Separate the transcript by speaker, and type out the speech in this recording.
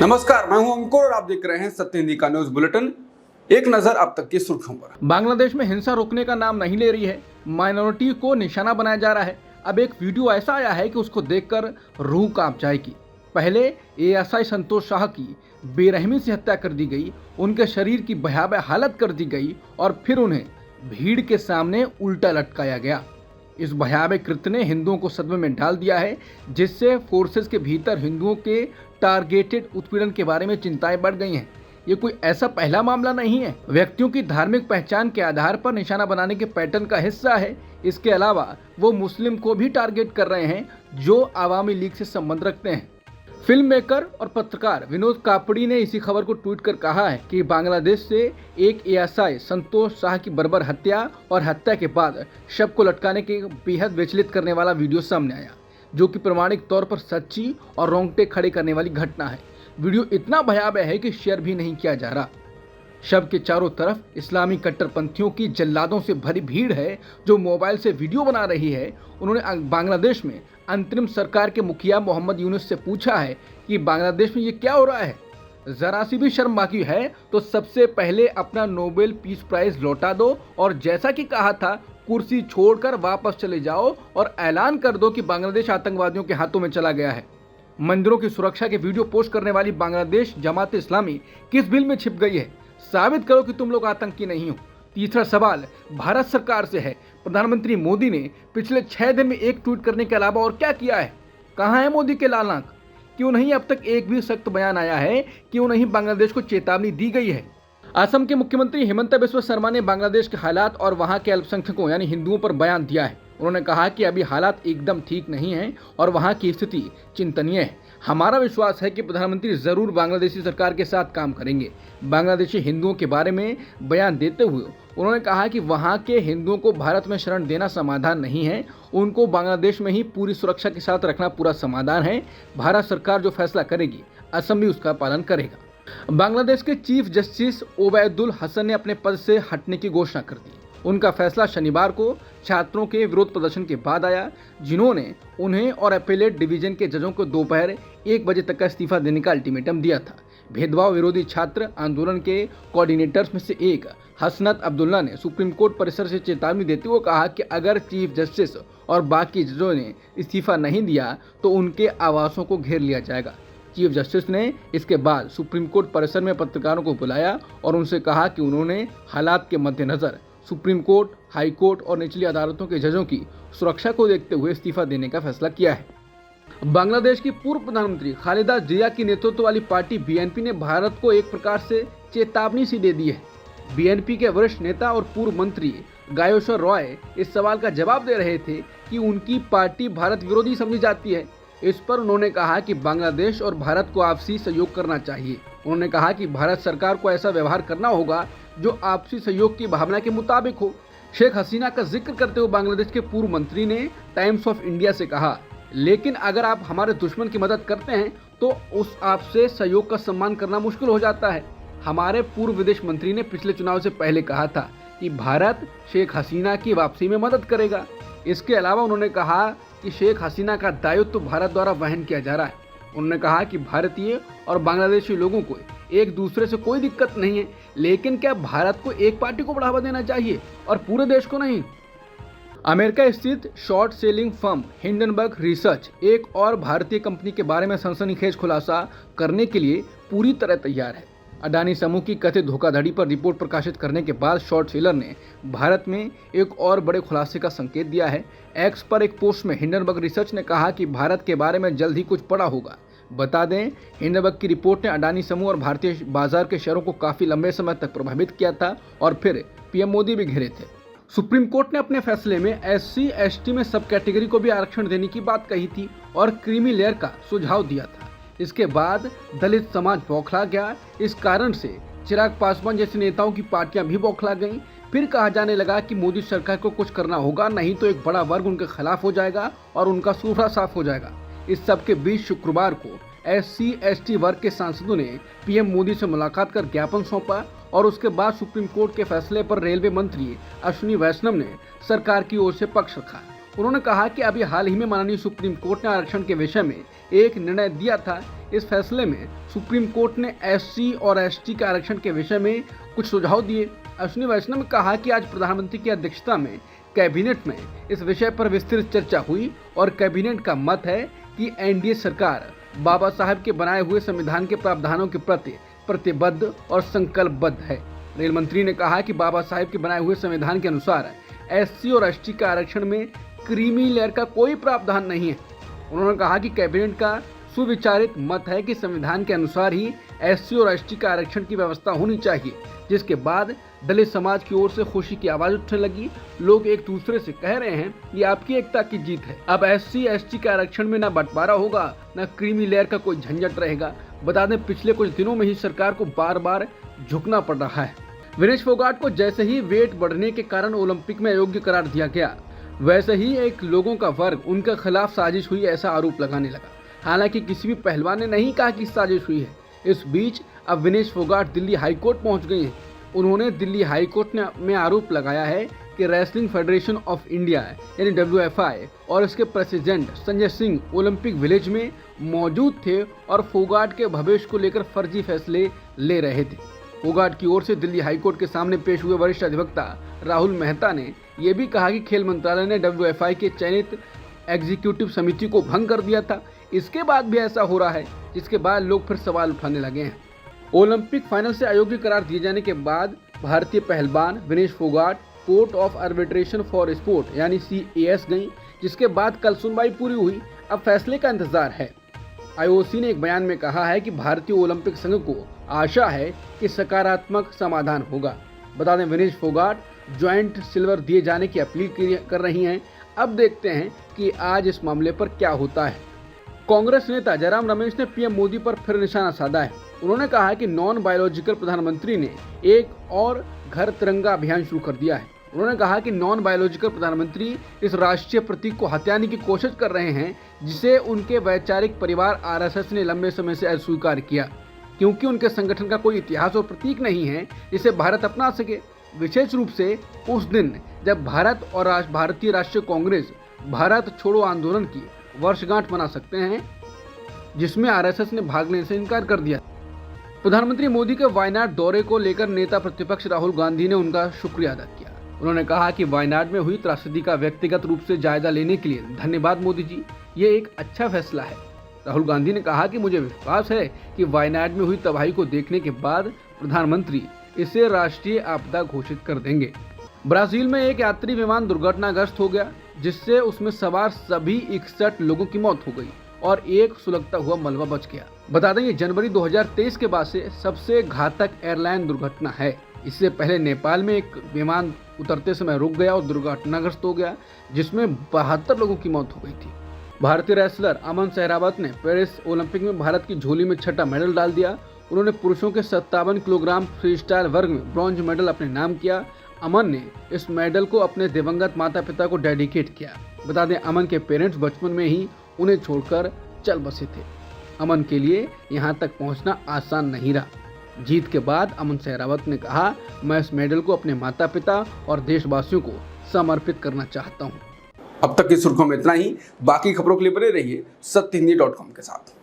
Speaker 1: नमस्कार, मैं हूं अंकुर और आप देख रहे हैं सत्य हिंदी का न्यूज बुलेटिन। एक नजर अब तक की सुर्खियों पर।
Speaker 2: बांग्लादेश में हिंसा रोकने का नाम नहीं ले रही है, माइनॉरिटी को निशाना बनाया जा रहा है। अब एक वीडियो ऐसा आया है कि उसको देखकर रूह कांप जाएगी। पहले एएसआई संतोष शाह की बेरहमी से हत्या कर दी गई, उनके शरीर की भयावह हालत कर दी गई और फिर उन्हें भीड़ के सामने उल्टा लटकाया गया। इस भयावह कृत्य ने हिंदुओं को सदमे में डाल दिया है, जिससे फोर्सेस के भीतर हिंदुओं के टारगेटेड उत्पीड़न के बारे में चिंताएं बढ़ गई हैं। ये कोई ऐसा पहला मामला नहीं है, व्यक्तियों की धार्मिक पहचान के आधार पर निशाना बनाने के पैटर्न का हिस्सा है। इसके अलावा वो मुस्लिम को भी टारगेट कर रहे हैं जो आवामी लीग से संबंध रखते हैं। फिल्म मेकर और पत्रकार विनोद कापड़ी ने इसी खबर को ट्वीट कर कहा है कि बांग्लादेश से एक एएसआई संतोष शाह की बर्बर हत्या और हत्या के बाद शव को लटकाने के बेहद विचलित करने वाला वीडियो सामने आया, जो कि प्रमाणिक तौर पर सच्ची और रोंगटे खड़े करने वाली घटना है। वीडियो इतना भयावह है कि शेयर भी नहीं किया जा रहा। शव के चारों तरफ इस्लामी कट्टरपंथियों की जल्लादों से भरी भीड़ है जो मोबाइल से वीडियो बना रही है। उन्होंने बांग्लादेश में अंतरिम सरकार के मुखिया मोहम्मद यूनुस से पूछा है कि बांग्लादेश में ये क्या हो रहा है, जरा सी भी शर्म बाकी है तो सबसे पहले अपना नोबेल पीस प्राइज लौटा दो और जैसा कि कहा था कुर्सी छोड़कर वापस चले जाओ और ऐलान कर दो कि बांग्लादेश आतंकवादियों के हाथों में चला गया है। मंदिरों की सुरक्षा के वीडियो पोस्ट करने वाली बांग्लादेश जमात इस्लामी किस बिल में छिप गई है? साबित करो कि तुम लोग आतंकी नहीं हो। तीसरा सवाल भारत सरकार से है। प्रधानमंत्री मोदी ने पिछले 6 दिन में एक ट्वीट करने के अलावा और क्या किया है? कहाँ है मोदी के लाल आंख? क्यों नहीं अब तक एक भी सख्त बयान आया है? क्यों नहीं बांग्लादेश को चेतावनी दी गई है? असम के मुख्यमंत्री हिमंता बिस्वा शर्मा ने बांग्लादेश के हालात और वहां के अल्पसंख्यकों यानी हिंदुओं पर बयान दिया है। उन्होंने कहा कि अभी हालात एकदम ठीक नहीं हैं और वहां की स्थिति चिंतनीय है। हमारा विश्वास है कि प्रधानमंत्री जरूर बांग्लादेशी सरकार के साथ काम करेंगे। बांग्लादेशी हिंदुओं के बारे में बयान देते हुए उन्होंने कहा कि वहां के हिंदुओं को भारत में शरण देना समाधान नहीं है, उनको बांग्लादेश में ही पूरी सुरक्षा के साथ रखना पूरा समाधान है। भारत सरकार जो फैसला करेगी असम भी उसका पालन करेगा। बांग्लादेश के चीफ जस्टिस ओबैदुल हसन ने अपने पद से हटने की घोषणा कर दी। उनका फैसला शनिवार को छात्रों के विरोध प्रदर्शन के बाद आया, जिन्होंने उन्हें और अपीलेट डिवीजन के जजों को दोपहर 1 बजे तक का इस्तीफा देने का अल्टीमेटम दिया था। भेदभाव विरोधी छात्र आंदोलन के कोऑर्डिनेटर्स में से एक हसनत अब्दुल्ला ने सुप्रीम कोर्ट परिसर से चेतावनी देते हुए कहा कि अगर चीफ जस्टिस और बाकी जजों ने इस्तीफा नहीं दिया तो उनके आवासों को घेर लिया जाएगा। चीफ जस्टिस ने इसके बाद सुप्रीम कोर्ट परिसर में पत्रकारों को बुलाया और उनसे कहा कि उन्होंने हालात के मद्देनजर सुप्रीम कोर्ट, हाई कोर्ट और निचली अदालतों के जजों की सुरक्षा को देखते हुए इस्तीफा देने का फैसला किया है। बांग्लादेश की पूर्व प्रधानमंत्री खालिदा जिया की नेतृत्व वाली पार्टी बीएनपी ने भारत को एक प्रकार से चेतावनी सी दे दी है। बीएनपी के वरिष्ठ नेता और पूर्व मंत्री गायोशर रॉय इस सवाल का जवाब दे रहे थे कि उनकी पार्टी भारत विरोधी समझी जाती है। इस पर उन्होंने कहा कि बांग्लादेश और भारत को आपसी सहयोग करना चाहिए। उन्होंने कहा कि भारत सरकार को ऐसा व्यवहार करना होगा जो आपसी सहयोग की भावना के मुताबिक हो। शेख हसीना का जिक्र करते हुए बांग्लादेश के पूर्व मंत्री ने टाइम्स ऑफ इंडिया से कहा, लेकिन अगर आप हमारे दुश्मन की मदद करते हैं तो उस आपसे सहयोग का सम्मान करना मुश्किल हो जाता है। हमारे पूर्व विदेश मंत्री ने पिछले चुनाव से पहले कहा था कि भारत शेख हसीना की वापसी में मदद करेगा। इसके अलावा उन्होंने कहा कि शेख हसीना का दायित्व तो भारत द्वारा वहन किया जा रहा है। उन्होंने कहा कि भारतीय और बांग्लादेशी लोगों को एक दूसरे से कोई दिक्कत नहीं है, लेकिन क्या भारत को एक पार्टी को बढ़ावा देना चाहिए और पूरे देश को नहीं? अमेरिका स्थित short selling firm Hindenburg research एक और भारतीय कंपनी के बारे में सनसनीखेज खुलासा करने के लिए पूरी तरह तैयार है। अडानी समूह की कथित धोखाधड़ी पर रिपोर्ट प्रकाशित करने के बाद शॉर्ट सेलर ने भारत में एक और बड़े खुलासे का संकेत दिया है। एक्स पर एक पोस्ट में हिंडनबर्ग रिसर्च ने कहा कि भारत के बारे में जल्द ही कुछ पड़ा होगा। बता दें, हिंडनबर्ग की रिपोर्ट ने अडानी समूह और भारतीय बाजार के शेयरों को काफी लंबे समय तक प्रभावित किया था और फिर पीएम मोदी भी घिरे थे। सुप्रीम कोर्ट ने अपने फैसले में SC/ST में सब कैटेगरी को भी आरक्षण देने की बात कही थी और क्रीमी लेयर का सुझाव दिया था। इसके बाद दलित समाज बौखला गया। इस कारण से चिराग पासवान जैसे नेताओं की पार्टियां भी बौखला गईं। फिर कहा जाने लगा कि मोदी सरकार को कुछ करना होगा, नहीं तो एक बड़ा वर्ग उनके खिलाफ हो जाएगा और उनका सूफड़ा साफ हो जाएगा। इस सब के बीच शुक्रवार को SC/ST वर्ग के सांसदों ने पीएम मोदी से मुलाकात कर ज्ञापन सौंपा और उसके बाद सुप्रीम कोर्ट के फैसले पर रेलवे मंत्री अश्विनी वैष्णव ने सरकार की ओर से पक्ष रखा। उन्होंने कहा कि अभी हाल ही में माननीय सुप्रीम कोर्ट ने आरक्षण के विषय में एक निर्णय दिया था। इस फैसले में सुप्रीम कोर्ट ने एससी और एसटी के आरक्षण के विषय में कुछ सुझाव दिए। अश्विनी वैष्णव ने कहा कि आज प्रधानमंत्री की अध्यक्षता में कैबिनेट में इस विषय पर विस्तृत चर्चा हुई और कैबिनेट का मत है कि एनडीए सरकार बाबा साहब के बनाए हुए संविधान के प्रावधानों के प्रति प्रतिबद्ध और संकल्पबद्ध है। रेल मंत्री ने कहा कि बाबा साहब के बनाए हुए संविधान के अनुसार एससी और एसटी के आरक्षण में क्रीमी लेयर का कोई प्रावधान नहीं है। उन्होंने कहा कि कैबिनेट का सुविचारित मत है कि संविधान के अनुसार ही एससी और एसटी का आरक्षण की व्यवस्था होनी चाहिए, जिसके बाद दलित समाज की ओर से खुशी की आवाज उठने लगी। लोग एक दूसरे से कह रहे हैं ये आपकी एकता की जीत है। अब एससी एसटी के आरक्षण में न बंटवारा होगा, न क्रीमी लेयर का कोई झंझट रहेगा। बता दें, पिछले कुछ दिनों में ही सरकार को बार बार झुकना पड़ रहा है। विनेश फोगाट को जैसे ही वेट बढ़ने के कारण ओलंपिक में अयोग्य करार दिया गया, वैसे ही एक लोगों का वर्ग उनके खिलाफ साजिश हुई ऐसा आरोप लगाने लगा। हालांकि किसी भी पहलवान ने नहीं कहा कि साजिश हुई है। इस बीच अब विनेश फोगाट दिल्ली हाईकोर्ट पहुंच गए हैं। उन्होंने दिल्ली हाईकोर्ट में आरोप लगाया है कि रेसलिंग फेडरेशन ऑफ इंडिया यानी WFI और इसके president Sanjay Singh Olympic village में मौजूद थे और फोगाट के भविष्य को लेकर फर्जी फैसले ले रहे थे। फोगाट की ओर से दिल्ली हाईकोर्ट के सामने पेश हुए वरिष्ठ अधिवक्ता राहुल मेहता ने यह भी कहा कि खेल मंत्रालय ने WFI के चयनित एग्जीक्यूटिव समिति को भंग कर दिया था। इसके बाद भी ऐसा हो रहा है, जिसके बाद लोग फिर सवाल उठाने लगे हैं। ओलंपिक फाइनल से अयोग्य करार दिए जाने के बाद भारतीय पहलवान Vinesh Phogat court of arbitration for sport यानी CAS गई, जिसके बाद कल सुनवाई पूरी हुई। अब फैसले का इंतजार है। IOC ने एक बयान में कहा है कि भारतीय ओलंपिक संघ को आशा है कि सकारात्मक समाधान होगा। बता दें, विनेश फोगाट ज्वाइंट सिल्वर दिए जाने की अपील कर रही हैं। अब देखते हैं कि आज इस मामले पर क्या होता है। कांग्रेस नेता जयराम रमेश ने PM मोदी पर फिर निशाना साधा है। उन्होंने कहा कि नॉन बायोलॉजिकल प्रधानमंत्री ने एक और घर तिरंगा अभियान शुरू कर दिया है। उन्होंने कहा कि नॉन बायोलॉजिकल प्रधानमंत्री इस राष्ट्रीय प्रतीक को हथियाने की कोशिश कर रहे हैं, जिसे उनके वैचारिक परिवार RSS ने लंबे समय से अस्वीकार किया, क्योंकि उनके संगठन का कोई इतिहास और प्रतीक नहीं है जिसे भारत अपना सके। विशेष रूप से उस दिन जब भारत और भारतीय राष्ट्रीय कांग्रेस भारत छोड़ो आंदोलन की वर्षगांठ मना सकते हैं, जिसमें RSS ने भाग लेने से इनकार कर दिया। प्रधानमंत्री मोदी के वायनाड दौरे को लेकर नेता प्रतिपक्ष राहुल गांधी ने उनका शुक्रिया अदा किया। उन्होंने कहा कि वायनाड में हुई त्रासदी का व्यक्तिगत रूप से जायजा लेने के लिए धन्यवाद मोदी जी, ये एक अच्छा फैसला है। राहुल गांधी ने कहा कि मुझे विश्वास है कि वायनाड में हुई तबाही को देखने के बाद प्रधानमंत्री इसे राष्ट्रीय आपदा घोषित कर देंगे। ब्राजील में एक यात्री विमान दुर्घटनाग्रस्त हो गया, जिससे उसमें सवार सभी 61 लोगों की मौत हो गई और एक सुलगता हुआ मलबा बच गया। बता दें, ये जनवरी 2023 के बाद से सबसे घातक एयरलाइन दुर्घटना है। इससे पहले नेपाल में एक विमान उतरते समय रुक गया और दुर्घटनाग्रस्त हो गया, जिसमें 72 लोगों की मौत हो गई थी। भारतीय रेसलर अमन सहरावत ने पेरिस ओलंपिक में भारत की झोली में 6ठा मेडल डाल दिया। उन्होंने पुरुषों के 57 किलोग्राम फ्री स्टाइल वर्ग में ब्रॉन्ज मेडल अपने नाम किया। अमन ने इस मेडल को अपने दिवंगत माता पिता को डेडिकेट किया। बता दें, अमन के पेरेंट्स बचपन में ही उन्हें छोड़कर चल बसे थे। अमन के लिए यहाँ तक पहुँचना आसान नहीं रहा। जीत के बाद अमन सहरावत ने कहा, मैं इस मेडल को अपने माता पिता और देशवासियों को समर्पित करना चाहता हूँ।
Speaker 1: अब तक की सुर्खियों में इतना ही। बाकी खबरों के लिए बने रहिए सत्यहिंदी.com के साथ।